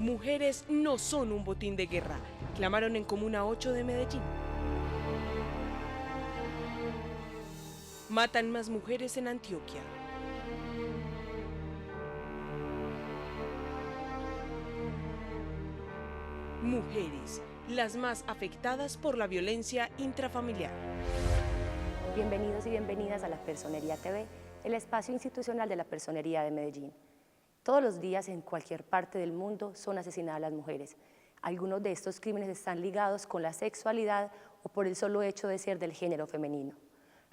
Mujeres no son un botín de guerra, clamaron en Comuna 8 de Medellín. Matan más mujeres en Antioquia. Mujeres, las más afectadas por la violencia intrafamiliar. Bienvenidos y bienvenidas a La Personería TV, el espacio institucional de la Personería de Medellín. Todos los días en cualquier parte del mundo son asesinadas las mujeres. Algunos de estos crímenes están ligados con la sexualidad o por el solo hecho de ser del género femenino.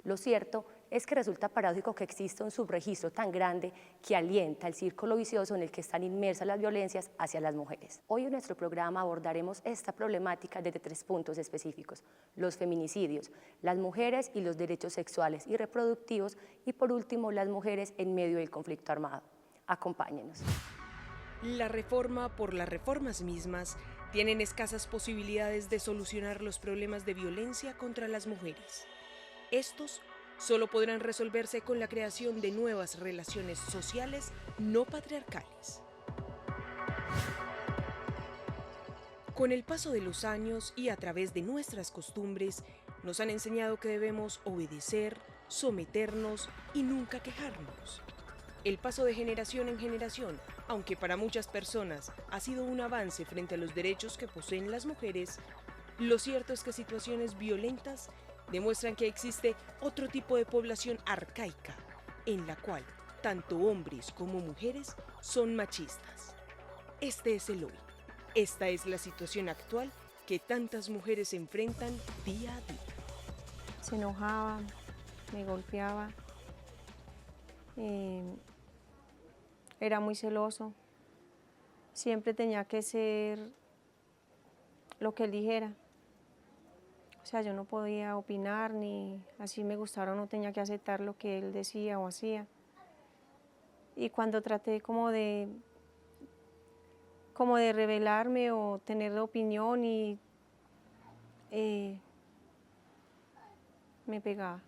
Lo cierto es que resulta paradójico que exista un subregistro tan grande que alienta el círculo vicioso en el que están inmersas las violencias hacia las mujeres. Hoy en nuestro programa abordaremos esta problemática desde 3 puntos específicos: los feminicidios, las mujeres y los derechos sexuales y reproductivos, y por último, las mujeres en medio del conflicto armado. Acompáñenos. La reforma por las reformas mismas tienen escasas posibilidades de solucionar los problemas de violencia contra las mujeres. Estos solo podrán resolverse con la creación de nuevas relaciones sociales no patriarcales. Con el paso de los años y a través de nuestras costumbres, nos han enseñado que debemos obedecer, someternos y nunca quejarnos. El paso de generación en generación, aunque para muchas personas ha sido un avance frente a los derechos que poseen las mujeres, lo cierto es que situaciones violentas demuestran que existe otro tipo de población arcaica, en la cual tanto hombres como mujeres son machistas. Este es el hoy. Esta es la situación actual que tantas mujeres enfrentan día a día. Se enojaba, me golpeaba, era muy celoso. Siempre tenía que ser lo que él dijera. O sea, yo no podía opinar, ni así me gustara o no, tenía que aceptar lo que él decía o hacía. Y cuando traté como de rebelarme o tener opinión, me pegaba.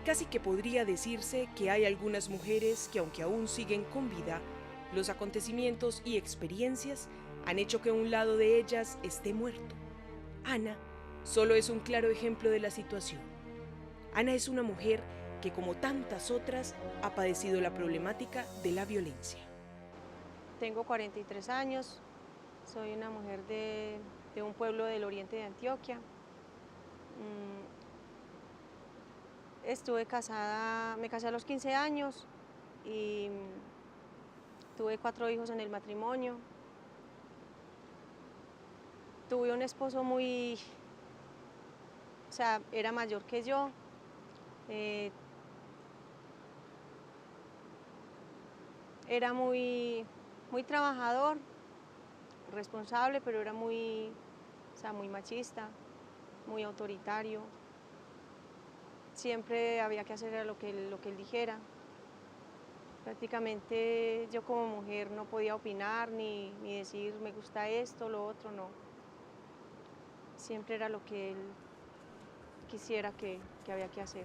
Casi que podría decirse que hay algunas mujeres que, aunque aún siguen con vida, los acontecimientos y experiencias han hecho que un lado de ellas esté muerto. Ana solo es un claro ejemplo de la situación. Ana es una mujer que, como tantas otras, ha padecido la problemática de la violencia. Tengo 43 años, soy una mujer de un pueblo del oriente de Antioquia. Estuve casada, me casé a los 15 años y tuve 4 hijos en el matrimonio. Tuve un esposo era mayor que yo. Era muy trabajador, responsable, pero era muy machista, muy autoritario. Siempre había que hacer lo que él dijera. Prácticamente yo como mujer no podía opinar ni decir me gusta esto, lo otro, no. Siempre era lo que él quisiera que había que hacer.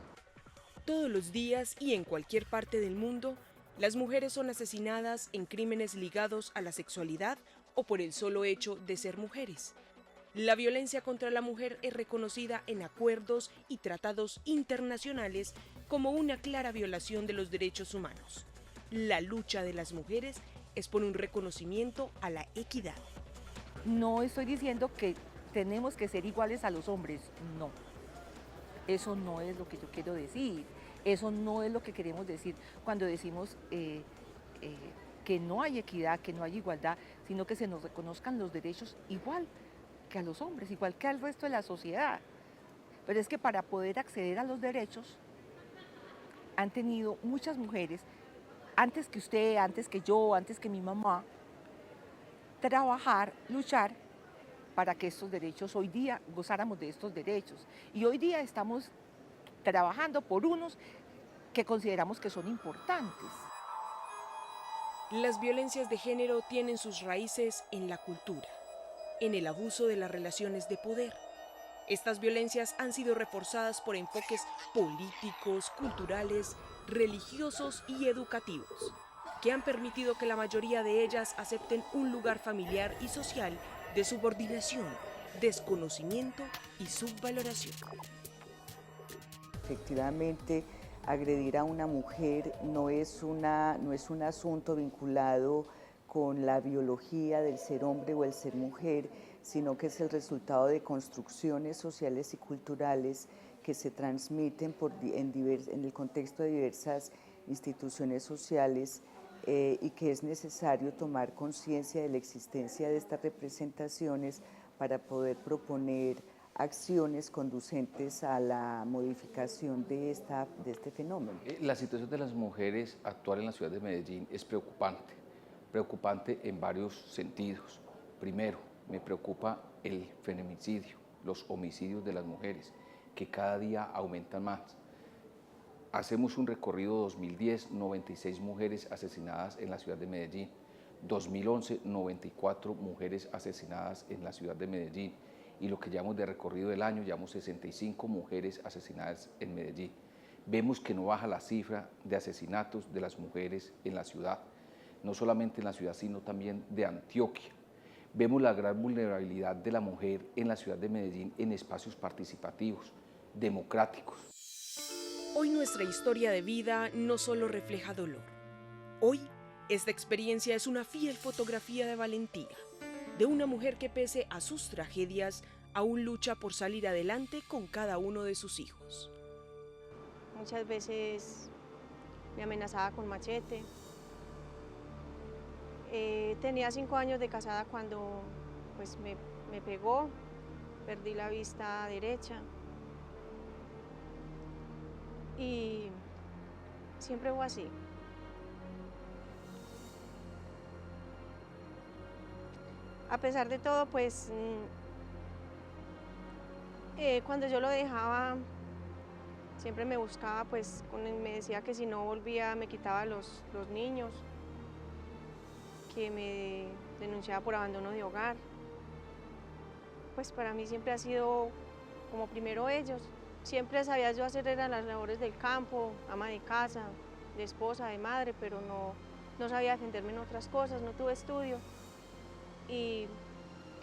Todos los días y en cualquier parte del mundo, las mujeres son asesinadas en crímenes ligados a la sexualidad o por el solo hecho de ser mujeres. La violencia contra la mujer es reconocida en acuerdos y tratados internacionales como una clara violación de los derechos humanos. La lucha de las mujeres es por un reconocimiento a la equidad. No estoy diciendo que tenemos que ser iguales a los hombres, no. Eso no es lo que yo quiero decir, eso no es lo que queremos decir cuando decimos que no hay equidad, que no hay igualdad, sino que se nos reconozcan los derechos igual que a los hombres, igual que al resto de la sociedad. Pero es que para poder acceder a los derechos han tenido muchas mujeres, antes que usted, antes que yo, antes que mi mamá, trabajar, luchar para que estos derechos hoy día gozáramos de estos derechos. Y hoy día estamos trabajando por unos que consideramos que son importantes. Las violencias de género tienen sus raíces en la cultura, en el abuso de las relaciones de poder. Estas violencias han sido reforzadas por enfoques políticos, culturales religiosos y educativos, que han permitido que la mayoría de ellas acepten un lugar familiar y social de subordinación, desconocimiento y subvaloración. Efectivamente, agredir a una mujer no es un asunto vinculado con la biología del ser hombre o el ser mujer, sino que es el resultado de construcciones sociales y culturales que se transmiten en el contexto de diversas instituciones sociales y que es necesario tomar conciencia de la existencia de estas representaciones para poder proponer acciones conducentes a la modificación de este fenómeno. La situación de las mujeres actual en la ciudad de Medellín es preocupante en varios sentidos. Primero, me preocupa el feminicidio, los homicidios de las mujeres, que cada día aumentan más. Hacemos un recorrido 2010, 96 mujeres asesinadas en la ciudad de Medellín, 2011, 94 mujeres asesinadas en la ciudad de Medellín, y lo que llevamos de recorrido del año, llevamos 65 mujeres asesinadas en Medellín. Vemos que no baja la cifra de asesinatos de las mujeres en la ciudad, no solamente en la ciudad, sino también de Antioquia. Vemos la gran vulnerabilidad de la mujer en la ciudad de Medellín en espacios participativos, democráticos. Hoy nuestra historia de vida no solo refleja dolor. Hoy, esta experiencia es una fiel fotografía de valentía, de una mujer que pese a sus tragedias, aún lucha por salir adelante con cada uno de sus hijos. Muchas veces me amenazaba con machete. Tenía 5 años de casada cuando pues, me pegó, perdí la vista derecha. Y siempre fue así. A pesar de todo, pues, cuando yo lo dejaba, siempre me buscaba, pues, me decía que si no volvía me quitaba los niños, que me denunciaba por abandono de hogar. Pues para mí siempre ha sido como primero ellos. Siempre sabía yo hacer eran las labores del campo, ama de casa, de esposa, de madre, pero no sabía defenderme en otras cosas, no tuve estudio. Y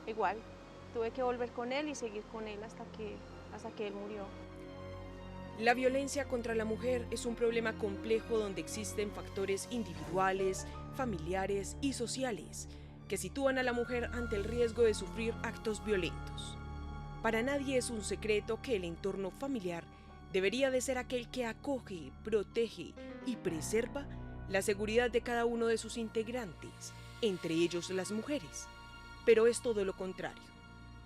igual, tuve que volver con él y seguir con él hasta que él murió. La violencia contra la mujer es un problema complejo donde existen factores individuales, familiares y sociales que sitúan a la mujer ante el riesgo de sufrir actos violentos. Para nadie es un secreto que el entorno familiar debería de ser aquel que acoge, protege y preserva la seguridad de cada uno de sus integrantes, entre ellos las mujeres. Pero es todo lo contrario.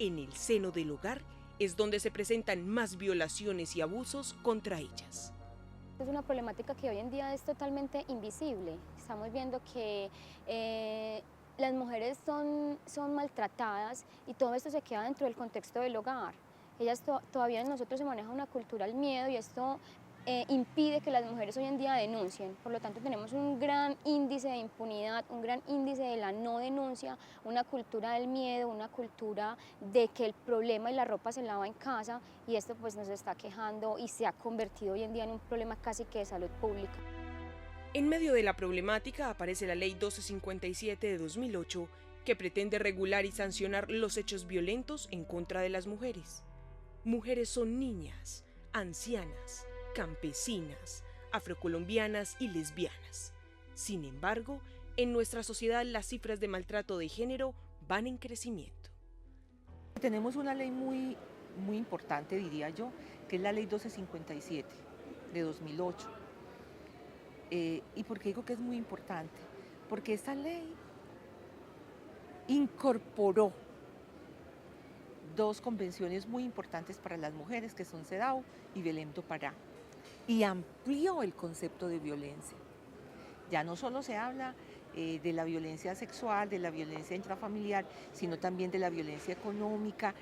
En el seno del hogar es donde se presentan más violaciones y abusos contra ellas. Es una problemática que hoy en día es totalmente invisible. Estamos viendo que las mujeres son maltratadas y todo esto se queda dentro del contexto del hogar. Todavía en nosotros se maneja una cultura del miedo y esto impide que las mujeres hoy en día denuncien. Por lo tanto, tenemos un gran índice de impunidad, un gran índice de la no denuncia, una cultura del miedo, una cultura de que el problema y la ropa se lava en casa, y esto pues nos está quejando y se ha convertido hoy en día en un problema casi que de salud pública. En medio de la problemática aparece la Ley 1257 de 2008, que pretende regular y sancionar los hechos violentos en contra de las mujeres. Mujeres son niñas, ancianas, campesinas, afrocolombianas y lesbianas. Sin embargo, en nuestra sociedad las cifras de maltrato de género van en crecimiento. Tenemos una ley muy importante, diría yo, que es la Ley 1257 de 2008. ¿Y por qué digo que es muy importante? Porque esta ley incorporó 2 convenciones muy importantes para las mujeres, que son CEDAW y Belém do Pará, y amplió el concepto de violencia. Ya no solo se habla de la violencia sexual, de la violencia intrafamiliar, sino también de la violencia económica.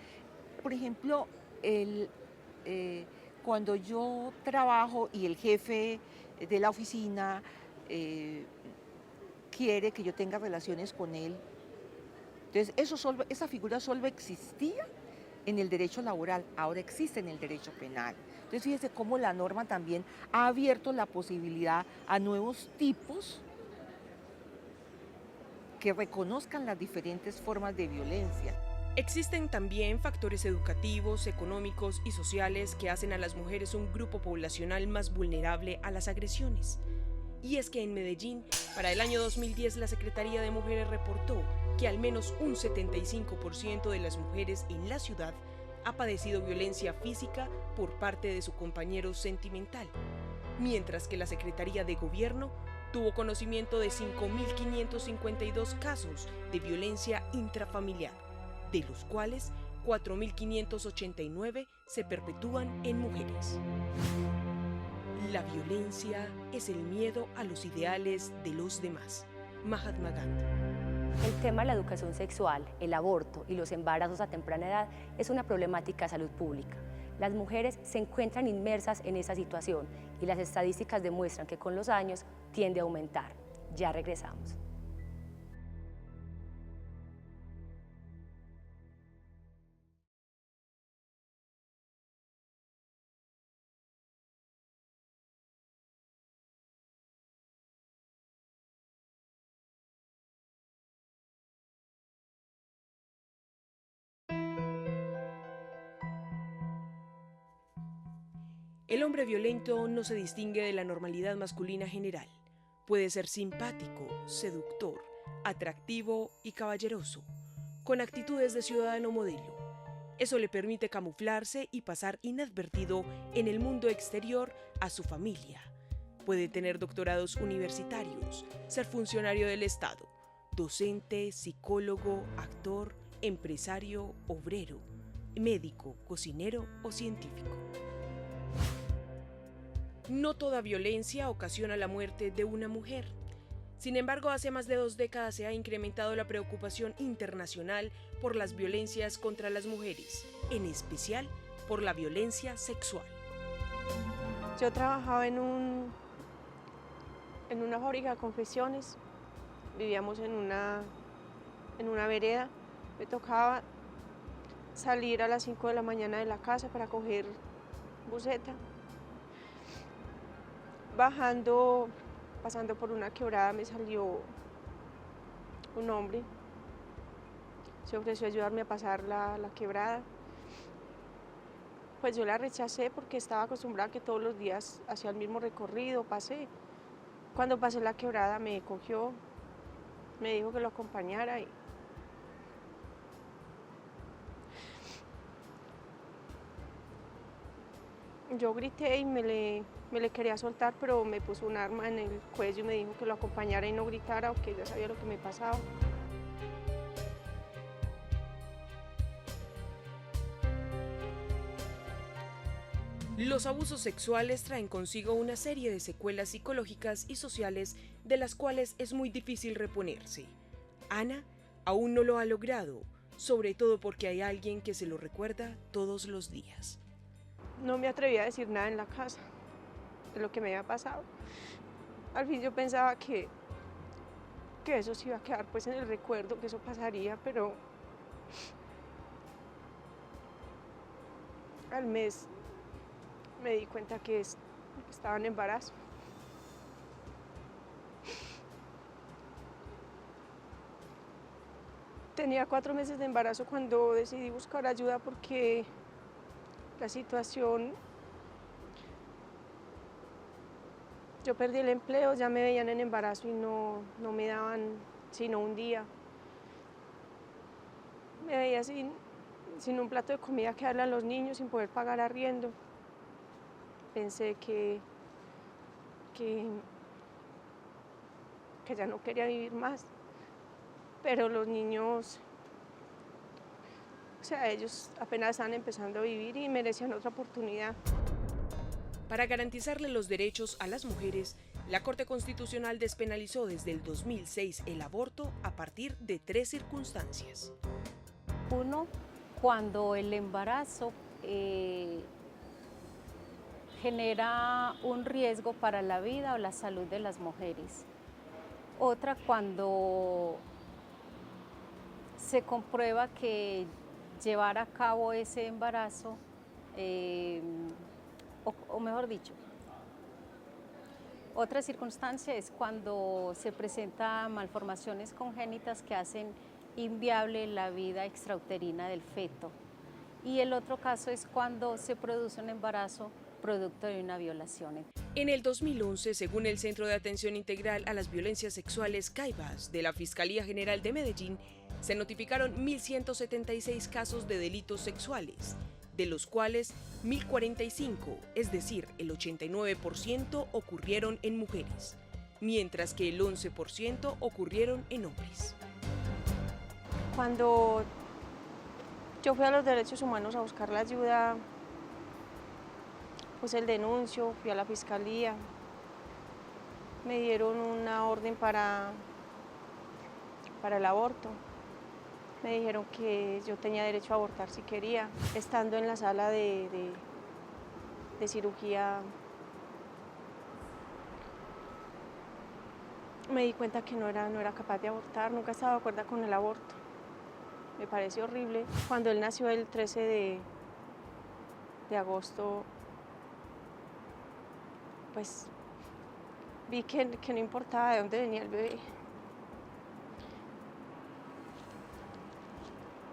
Por ejemplo, cuando yo trabajo y el jefe de la oficina quiere que yo tenga relaciones con él, entonces esa figura solo existía en el derecho laboral, ahora existe en el derecho penal. Entonces fíjese cómo la norma también ha abierto la posibilidad a nuevos tipos que reconozcan las diferentes formas de violencia. Existen también factores educativos, económicos y sociales que hacen a las mujeres un grupo poblacional más vulnerable a las agresiones. Y es que en Medellín, para el año 2010, la Secretaría de Mujeres reportó que al menos un 75% de las mujeres en la ciudad ha padecido violencia física por parte de su compañero sentimental, mientras que la Secretaría de Gobierno tuvo conocimiento de 5.552 casos de violencia intrafamiliar, de los cuales 4.589 se perpetúan en mujeres. La violencia es el miedo a los ideales de los demás. Mahatma Gandhi. El tema de la educación sexual, el aborto y los embarazos a temprana edad es una problemática de salud pública. Las mujeres se encuentran inmersas en esa situación y las estadísticas demuestran que con los años tiende a aumentar. Ya regresamos. El hombre violento no se distingue de la normalidad masculina general. Puede ser simpático, seductor, atractivo y caballeroso, con actitudes de ciudadano modelo. Eso le permite camuflarse y pasar inadvertido en el mundo exterior a su familia. Puede tener doctorados universitarios, ser funcionario del Estado, docente, psicólogo, actor, empresario, obrero, médico, cocinero o científico. No toda violencia ocasiona la muerte de una mujer. Sin embargo, hace más de 2 décadas se ha incrementado la preocupación internacional por las violencias contra las mujeres, en especial por la violencia sexual. Yo trabajaba en una fábrica de confecciones, vivíamos en una vereda. Me tocaba salir a las 5 de la mañana de la casa para coger buseta. Pasando por una quebrada, me salió un hombre. Se ofreció a ayudarme a pasar la quebrada. Pues yo la rechacé porque estaba acostumbrada a que todos los días hacía el mismo recorrido, pasé. Cuando pasé la quebrada me cogió, me dijo que lo acompañara y yo grité y me le quería soltar, pero me puso un arma en el cuello y me dijo que lo acompañara y no gritara, o que ya sabía lo que me pasaba. Los abusos sexuales traen consigo una serie de secuelas psicológicas y sociales de las cuales es muy difícil reponerse. Ana aún no lo ha logrado, sobre todo porque hay alguien que se lo recuerda todos los días. No me atreví a decir nada en la casa de lo que me había pasado. Al fin yo pensaba que eso se iba a quedar pues en el recuerdo, que eso pasaría, pero al mes me di cuenta que estaba en embarazo. Tenía 4 meses de embarazo cuando decidí buscar ayuda porque la situación, yo perdí el empleo, ya me veían en embarazo y no me daban sino un día. Me veía sin un plato de comida que darle a los niños, sin poder pagar arriendo. Pensé que ya no quería vivir más, pero los niños, o sea, ellos apenas estaban empezando a vivir y merecían otra oportunidad. Para garantizarle los derechos a las mujeres, la Corte Constitucional despenalizó desde el 2006 el aborto a partir de 3 circunstancias. 1, cuando el embarazo genera un riesgo para la vida o la salud de las mujeres. Otra, cuando se comprueba que llevar a cabo ese embarazo o mejor dicho, otra circunstancia es cuando se presentan malformaciones congénitas que hacen inviable la vida extrauterina del feto. Y el otro caso es cuando se produce un embarazo producto de una violación. En el 2011, según el Centro de Atención Integral a las Violencias Sexuales CAIVAS de la Fiscalía General de Medellín, se notificaron 1.176 casos de delitos sexuales, de los cuales 1.045, es decir, el 89%, ocurrieron en mujeres, mientras que el 11% ocurrieron en hombres. Cuando yo fui a los derechos humanos a buscar la ayuda, pues el denuncio, fui a la fiscalía, me dieron una orden para el aborto. Me dijeron que yo tenía derecho a abortar si quería. Estando en la sala de cirugía, me di cuenta que no era capaz de abortar, nunca estaba de acuerdo con el aborto. Me pareció horrible. Cuando él nació el 13 de agosto, pues vi que no importaba de dónde venía el bebé.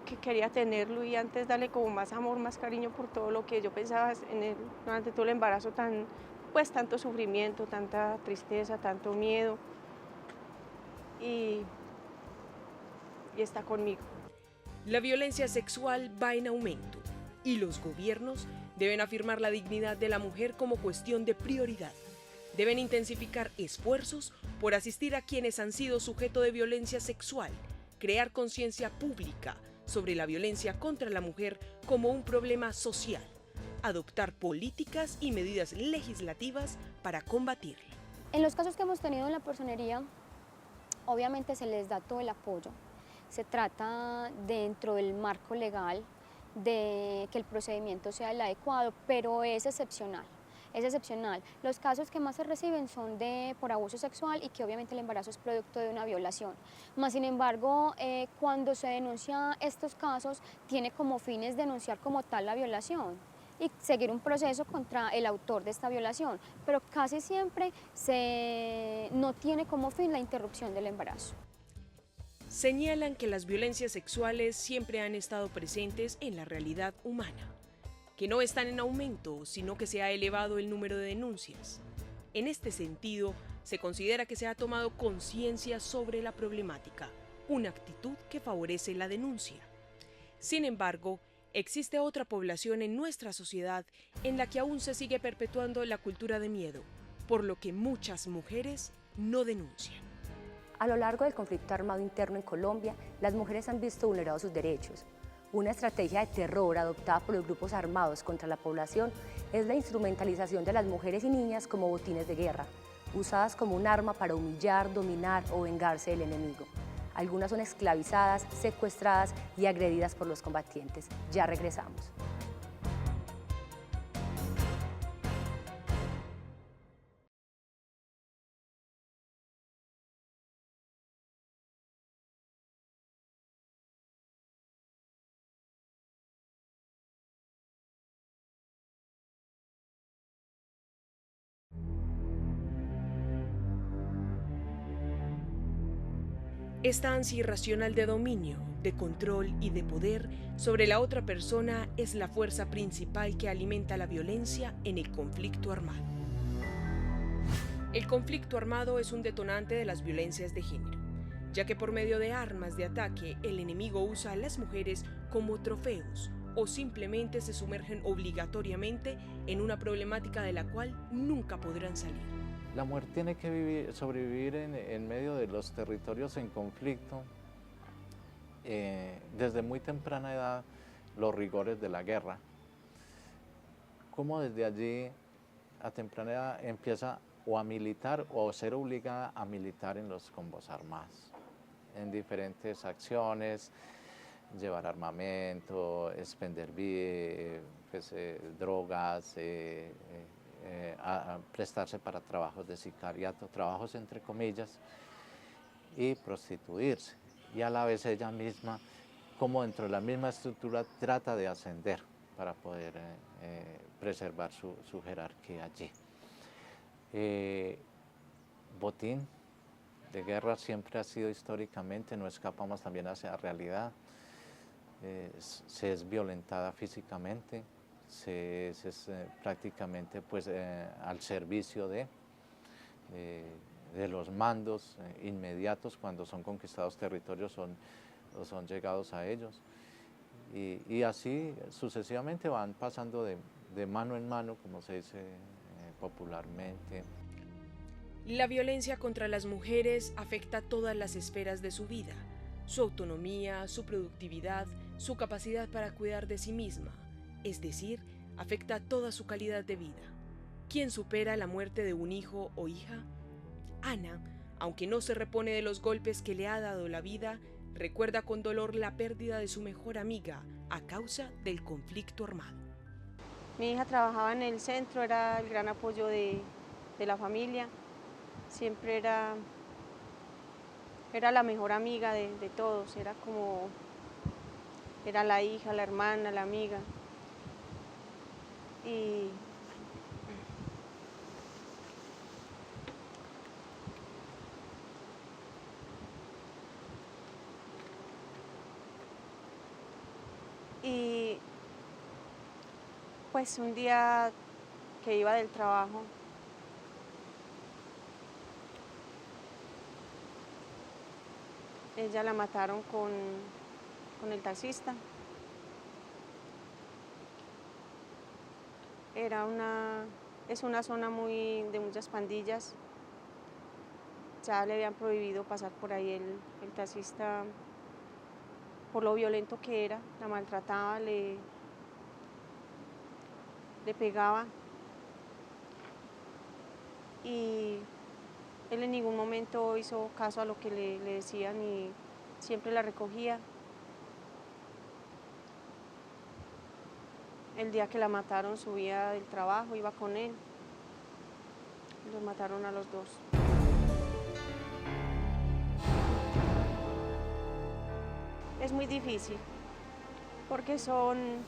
Que quería tenerlo y antes darle como más amor, más cariño por todo lo que yo pensaba en él durante todo el embarazo, tanto sufrimiento, tanta tristeza, tanto miedo. Y está conmigo. La violencia sexual va en aumento y los gobiernos deben afirmar la dignidad de la mujer como cuestión de prioridad. Deben intensificar esfuerzos por asistir a quienes han sido sujeto de violencia sexual, crear conciencia pública sobre la violencia contra la mujer como un problema social, adoptar políticas y medidas legislativas para combatirla. En los casos que hemos tenido en la personería, obviamente se les da todo el apoyo. Se trata dentro del marco legal de que el procedimiento sea el adecuado, pero es excepcional. Es excepcional. Los casos que más se reciben son por abuso sexual y que obviamente el embarazo es producto de una violación. Más sin embargo, cuando se denuncia estos casos, tiene como fines denunciar como tal la violación y seguir un proceso contra el autor de esta violación, pero casi siempre no tiene como fin la interrupción del embarazo. Señalan que las violencias sexuales siempre han estado presentes en la realidad humana, que no están en aumento, sino que se ha elevado el número de denuncias. En este sentido, se considera que se ha tomado conciencia sobre la problemática, una actitud que favorece la denuncia. Sin embargo, existe otra población en nuestra sociedad en la que aún se sigue perpetuando la cultura de miedo, por lo que muchas mujeres no denuncian. A lo largo del conflicto armado interno en Colombia, las mujeres han visto vulnerados sus derechos. Una estrategia de terror adoptada por los grupos armados contra la población es la instrumentalización de las mujeres y niñas como botines de guerra, usadas como un arma para humillar, dominar o vengarse del enemigo. Algunas son esclavizadas, secuestradas y agredidas por los combatientes. Ya regresamos. Esta ansia irracional de dominio, de control y de poder sobre la otra persona es la fuerza principal que alimenta la violencia en el conflicto armado. El conflicto armado es un detonante de las violencias de género, ya que por medio de armas de ataque el enemigo usa a las mujeres como trofeos o simplemente se sumergen obligatoriamente en una problemática de la cual nunca podrán salir. La mujer tiene que sobrevivir en medio de los territorios en conflicto, desde muy temprana edad, los rigores de la guerra. Cómo desde allí, a temprana edad, empieza o a militar o a ser obligada a militar en los combos armados, en diferentes acciones, llevar armamento, expender drogas, a prestarse para trabajos de sicariato, trabajos entre comillas, y prostituirse. Y a la vez ella misma, como dentro de la misma estructura, trata de ascender para poder preservar su jerarquía allí. Botín de guerra siempre ha sido históricamente, no escapamos también hacia la realidad, se es violentada físicamente, se es prácticamente pues, al servicio de los mandos inmediatos cuando son conquistados territorios son llegados a ellos. Y así sucesivamente van pasando de mano en mano, como se dice popularmente. La violencia contra las mujeres afecta todas las esferas de su vida, su autonomía, su productividad, su capacidad para cuidar de sí misma, es decir, afecta toda su calidad de vida. ¿Quién supera la muerte de un hijo o hija? Ana, aunque no se repone de los golpes que le ha dado la vida, recuerda con dolor la pérdida de su mejor amiga a causa del conflicto armado. Mi hija trabajaba en el centro, era el gran apoyo de la familia, siempre era la mejor amiga de todos, era la hija, la hermana, la amiga. Y pues un día que iba del trabajo, ella la mataron con el taxista. Es una zona de muchas pandillas. Ya le habían prohibido pasar por ahí el taxista por lo violento que era, la maltrataba, le pegaba. Y él en ningún momento hizo caso a lo que le decían y siempre la recogía. El día que la mataron subía del trabajo, iba con él. Los mataron a los dos. Es muy difícil porque son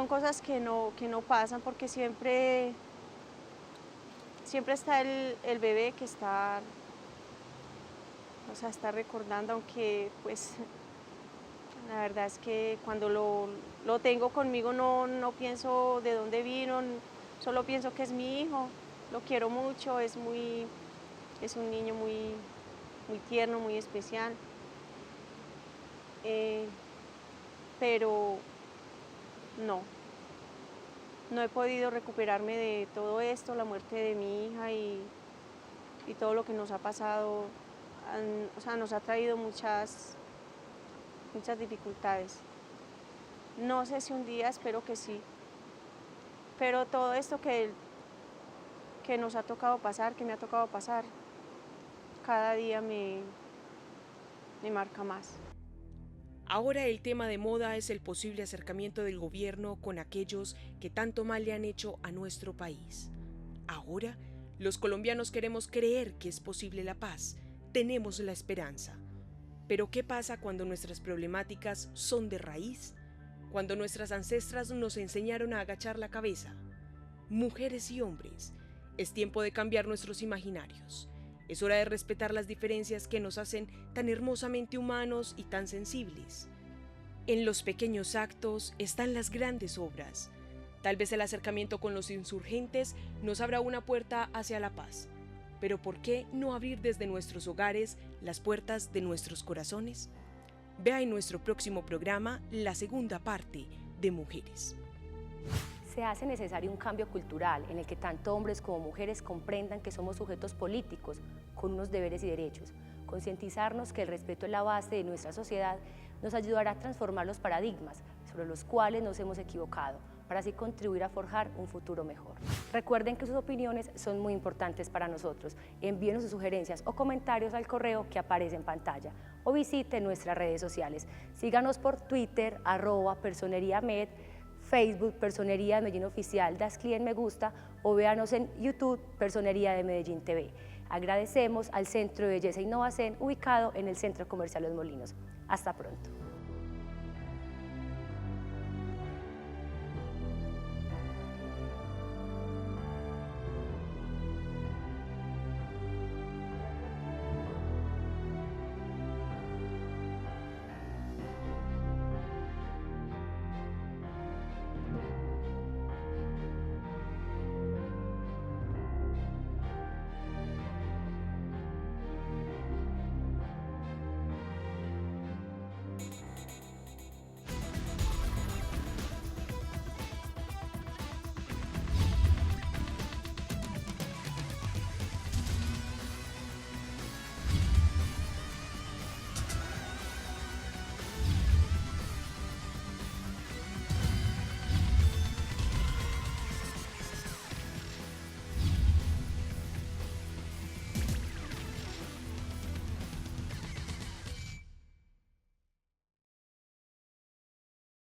cosas que no pasan, porque siempre está el bebé que está recordando, aunque pues la verdad es que cuando lo tengo conmigo no pienso de dónde vino, solo pienso que es mi hijo, lo quiero mucho, es un niño muy tierno, muy especial. Pero no he podido recuperarme de todo esto, la muerte de mi hija y todo lo que nos ha pasado, nos ha traído muchas dificultades. No sé si un día, espero que sí, pero todo esto que nos ha tocado pasar, que me ha tocado pasar, cada día me marca más. Ahora el tema de moda es el posible acercamiento del gobierno con aquellos que tanto mal le han hecho a nuestro país. Ahora, los colombianos queremos creer que es posible la paz, tenemos la esperanza. Pero ¿qué pasa cuando nuestras problemáticas son de raíz? Cuando nuestras ancestras nos enseñaron a agachar la cabeza. Mujeres y hombres, es tiempo de cambiar nuestros imaginarios. Es hora de respetar las diferencias que nos hacen tan hermosamente humanos y tan sensibles. En los pequeños actos están las grandes obras. Tal vez el acercamiento con los insurgentes nos abra una puerta hacia la paz. Pero ¿por qué no abrir desde nuestros hogares las puertas de nuestros corazones? Vea en nuestro próximo programa la segunda parte de Mujeres. Se hace necesario un cambio cultural en el que tanto hombres como mujeres comprendan que somos sujetos políticos con unos deberes y derechos. Concientizarnos que el respeto es la base de nuestra sociedad nos ayudará a transformar los paradigmas sobre los cuales nos hemos equivocado, para así contribuir a forjar un futuro mejor. Recuerden que sus opiniones son muy importantes para nosotros. Envíenos sus sugerencias o comentarios al correo que aparece en pantalla o visite nuestras redes sociales. Síganos por Twitter, @personeriamed, Facebook, Personería de Medellín Oficial, das clic en me gusta o véanos en YouTube, Personería de Medellín TV. Agradecemos al Centro de Belleza e Innovación ubicado en el Centro Comercial Los Molinos. Hasta pronto.